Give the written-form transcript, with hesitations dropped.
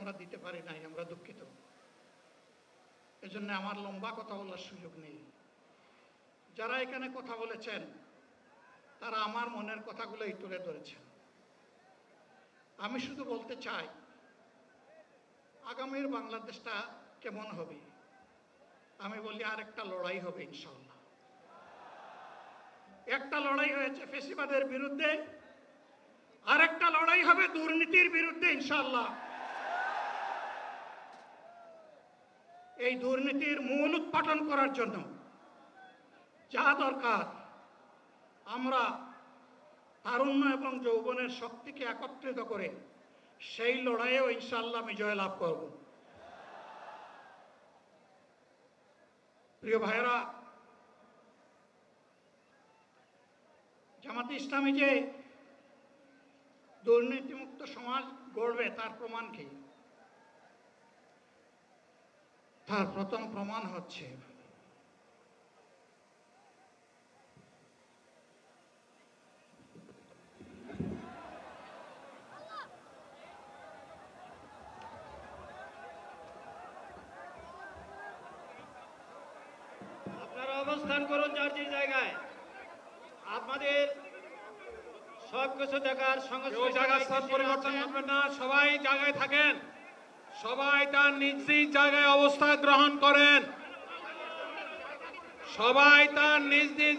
আমরা দিতে পারি নাই, আমরা দুঃখিত। এজন্য আমার লম্বা কথা বলার সুযোগ নেই। যারা এখানে কথা বলেছেন তারা আমার মনের কথাগুলোই তুলে ধরেছেন। আমি শুধু বলতে চাই, আগামীর বাংলাদেশটা কেমন হবে? আমি বলি আরেকটা লড়াই হবে ইনশাআল্লাহ। একটা লড়াই হয়েছে ফ্যাসিবাদের বিরুদ্ধে, আরেকটা লড়াই হবে দুর্নীতির বিরুদ্ধে ইনশাআল্লাহ। এই দুর্নীতির মূল উৎপাটন করার জন্য যা দরকার, আমরা তারুণ্য এবং যৌবনের শক্তিকে একত্রিত করে সেই লড়াইয়েও ইনশাআল্লাহ আমি জয়লাভ করব। প্রিয় ভাইয়েরা, জামাতে ইসলামী যে দুর্নীতিমুক্ত সমাজ গড়বে তার প্রমাণ কি? তার প্রথম প্রমাণ হচ্ছে আপনারা অবস্থান করুন যার যে জায়গায়। আপনাদের সবকিছু দেখার সঙ্গে জায়গার স্থান পরিবর্তন করবেন না, সবাই জায়গায় থাকেন, সবাই তার নিজ নিজ জায়গায় অবস্থান গ্রহণ করেন, সবাই তার নিজ নিজ